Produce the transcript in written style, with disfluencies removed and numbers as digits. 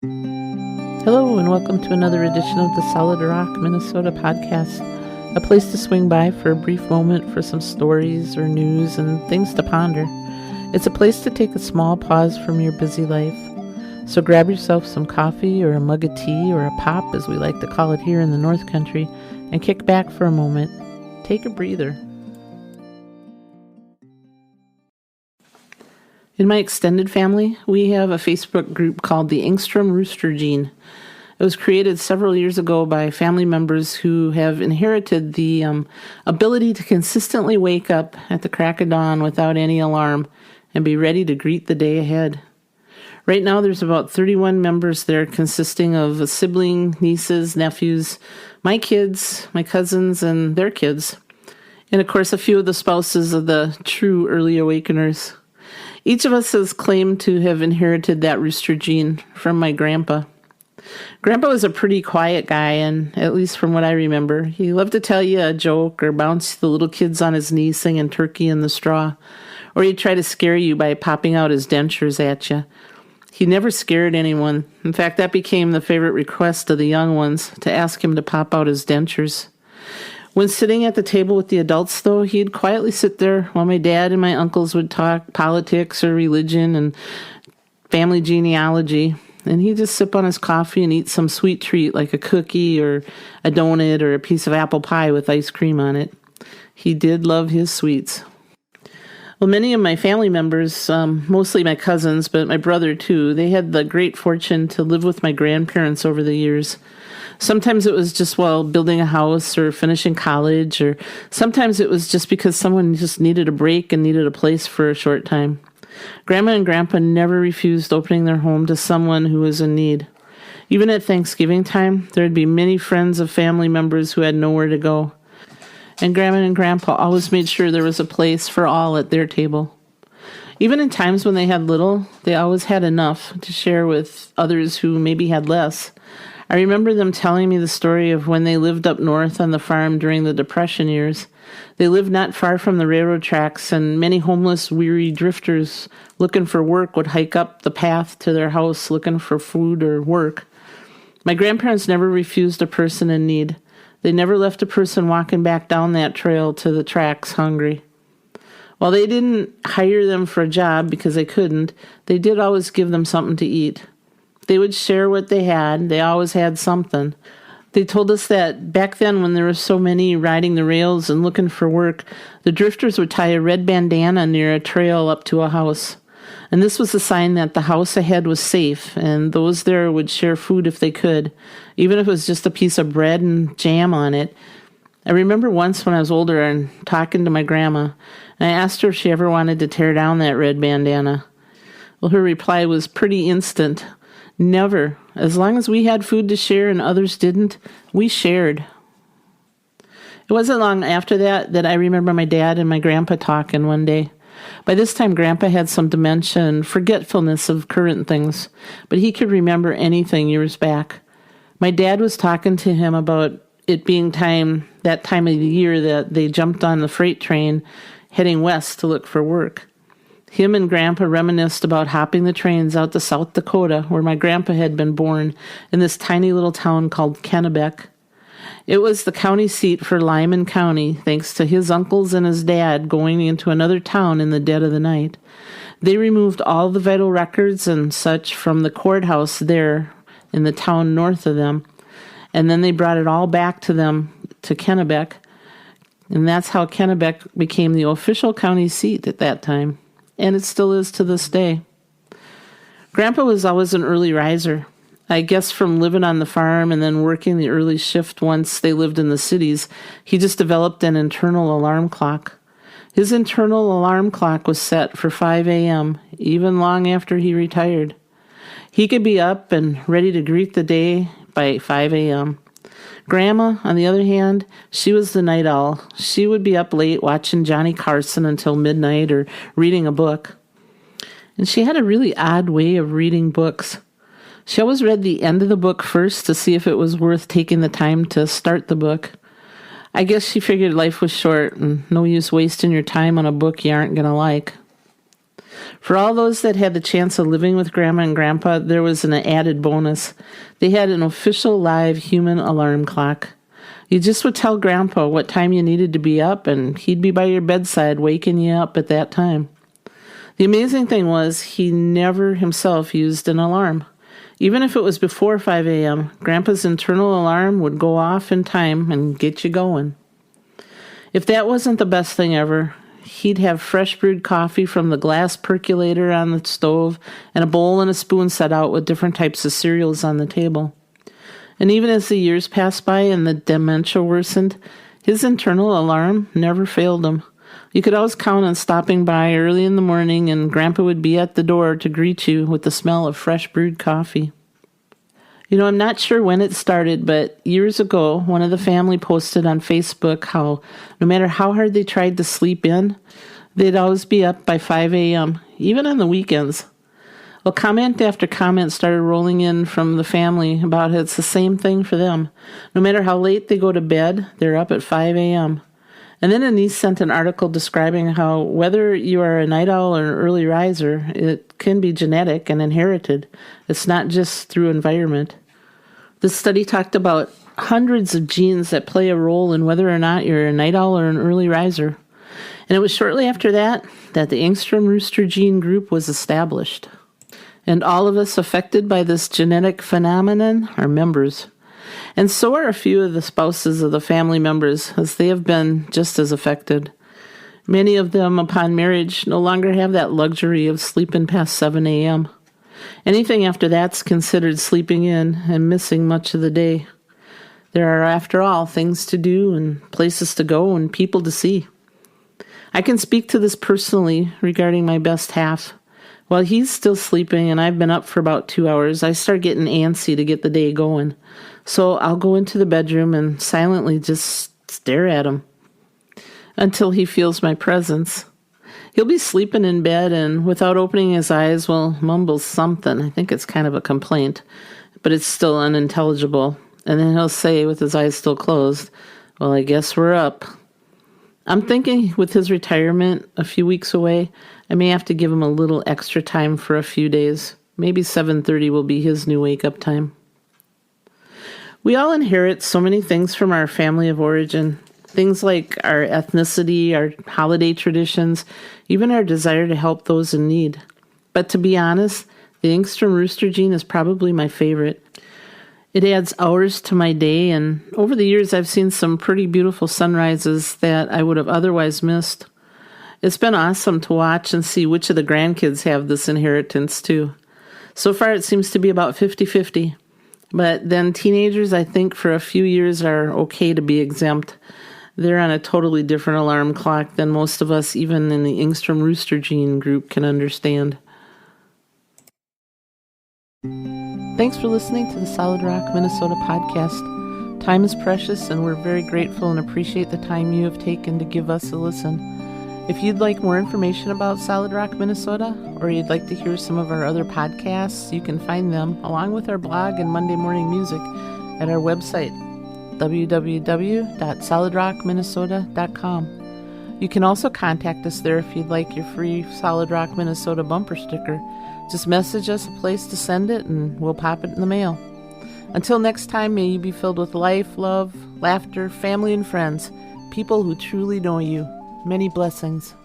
Hello, and welcome to another edition of the Solid Rock, Minnesota podcast, a place to swing by for a brief moment for some stories or news and things to ponder. It's a place to take a small pause from your busy life. So grab yourself some coffee or a mug of tea or a pop, as we like to call it here in the North Country, and kick back for a moment. Take a breather. In my extended family, we have a Facebook group called the Engström Rooster Gene. It was created several years ago by family members who have inherited the ability to consistently wake up at the crack of dawn without any alarm and be ready to greet the day ahead. Right now, there's about 31 members there, consisting of a sibling, nieces, nephews, my kids, my cousins, and their kids. And of course, a few of the spouses of the true early awakeners. Each of us has claimed to have inherited that rooster gene from my grandpa. Grandpa was a pretty quiet guy, and at least from what I remember, he loved to tell you a joke or bounce the little kids on his knee singing Turkey in the Straw, or he'd try to scare you by popping out his dentures at you. He never scared anyone. In fact, that became the favorite request of the young ones, to ask him to pop out his dentures. When sitting at the table with the adults, though, he'd quietly sit there while my dad and my uncles would talk politics or religion and family genealogy, and he'd just sip on his coffee and eat some sweet treat like a cookie or a donut or a piece of apple pie with ice cream on it. He did love his sweets. Well, many of my family members, mostly my cousins, but my brother too, they had the great fortune to live with my grandparents over the years. Sometimes it was just while building a house or finishing college, or sometimes it was just because someone just needed a break and needed a place for a short time. Grandma and Grandpa never refused opening their home to someone who was in need. Even at Thanksgiving time, there'd be many friends of family members who had nowhere to go. And Grandma and Grandpa always made sure there was a place for all at their table. Even in times when they had little, they always had enough to share with others who maybe had less. I remember them telling me the story of when they lived up north on the farm during the Depression years. They lived not far from the railroad tracks, and many homeless, weary drifters looking for work would hike up the path to their house looking for food or work. My grandparents never refused a person in need. They never left a person walking back down that trail to the tracks hungry. While they didn't hire them for a job because they couldn't, they did always give them something to eat. They would share what they had. They always had something. They told us that back then, when there were so many riding the rails and looking for work, the drifters would tie a red bandana near a trail up to a house. And this was a sign that the house ahead was safe, and those there would share food if they could, even if it was just a piece of bread and jam on it. I remember once when I was older and talking to my grandma, and I asked her if she ever wanted to tear down that red bandana. Well, her reply was pretty instant. Never. As long as we had food to share and others didn't, we shared. It wasn't long after that I remember my dad and my grandpa talking one day. By this time, Grandpa had some dementia and forgetfulness of current things, but he could remember anything years back. My dad was talking to him about it being that time of the year that they jumped on the freight train heading west to look for work. Him and Grandpa reminisced about hopping the trains out to South Dakota, where my grandpa had been born, in this tiny little town called Kennebec. It was the county seat for Lyman County, thanks to his uncles and his dad going into another town in the dead of the night. They removed all the vital records and such from the courthouse there in the town north of them, and then they brought it all back to them to Kennebec, and that's how Kennebec became the official county seat at that time. And it still is to this day. Grandpa was always an early riser. I guess from living on the farm and then working the early shift once they lived in the cities, he just developed an internal alarm clock. His internal alarm clock was set for 5 a.m., even long after he retired. He could be up and ready to greet the day by 5 a.m. Grandma, on the other hand, she was the night owl. She would be up late watching Johnny Carson until midnight or reading a book. And she had a really odd way of reading books. She always read the end of the book first to see if it was worth taking the time to start the book. I guess she figured life was short and no use wasting your time on a book you aren't going to like. For all those that had the chance of living with Grandma and Grandpa, there was an added bonus. They had an official live human alarm clock. You just would tell Grandpa what time you needed to be up, and he'd be by your bedside waking you up at that time. The amazing thing was he never himself used an alarm. Even if it was before 5 a.m., Grandpa's internal alarm would go off in time and get you going. If that wasn't the best thing ever, he'd have fresh brewed coffee from the glass percolator on the stove and a bowl and a spoon set out with different types of cereals on the table. And even as the years passed by and the dementia worsened, his internal alarm never failed him. You could always count on stopping by early in the morning, and Grandpa would be at the door to greet you with the smell of fresh brewed coffee. I'm not sure when it started, but years ago, one of the family posted on Facebook how no matter how hard they tried to sleep in, they'd always be up by 5 a.m., even on the weekends. Well, comment after comment started rolling in from the family about it's the same thing for them. No matter how late they go to bed, they're up at 5 a.m. And then a niece sent an article describing how whether you are a night owl or an early riser, it can be genetic and inherited. It's not just through environment. This study talked about hundreds of genes that play a role in whether or not you're a night owl or an early riser. And it was shortly after that the Engström Rooster Gene group was established. And all of us affected by this genetic phenomenon are members. And so are a few of the spouses of the family members, as they have been just as affected. Many of them, upon marriage, no longer have that luxury of sleeping past 7 a.m. Anything after that's considered sleeping in and missing much of the day. There are, after all, things to do and places to go and people to see. I can speak to this personally regarding my best half. While he's still sleeping and I've been up for about 2 hours, I start getting antsy to get the day going. So I'll go into the bedroom and silently just stare at him until he feels my presence. He'll be sleeping in bed and without opening his eyes will mumble something. I think it's kind of a complaint, but it's still unintelligible. And then he'll say with his eyes still closed, "Well, I guess we're up." I'm thinking with his retirement a few weeks away, I may have to give him a little extra time for a few days. Maybe 7:30 will be his new wake-up time. We all inherit so many things from our family of origin. Things like our ethnicity, our holiday traditions, even our desire to help those in need. But to be honest, the Engström Rooster Gene is probably my favorite. It adds hours to my day, and over the years I've seen some pretty beautiful sunrises that I would have otherwise missed. It's been awesome to watch and see which of the grandkids have this inheritance too. So far it seems to be about 50-50. But then teenagers, I think, for a few years are okay to be exempt. They're on a totally different alarm clock than most of us, even in the Engström Rooster Gene group, can understand. Thanks for listening to the Solid Rock, Minnesota podcast. Time is precious, and we're very grateful and appreciate the time you have taken to give us a listen. If you'd like more information about Solid Rock, Minnesota, or you'd like to hear some of our other podcasts, you can find them, along with our blog and Monday morning music, at our website, www.solidrockminnesota.com. You can also contact us there if you'd like your free Solid Rock, Minnesota bumper sticker. Just message us a place to send it, and we'll pop it in the mail. Until next time, may you be filled with life, love, laughter, family, and friends, people who truly know you. Many blessings.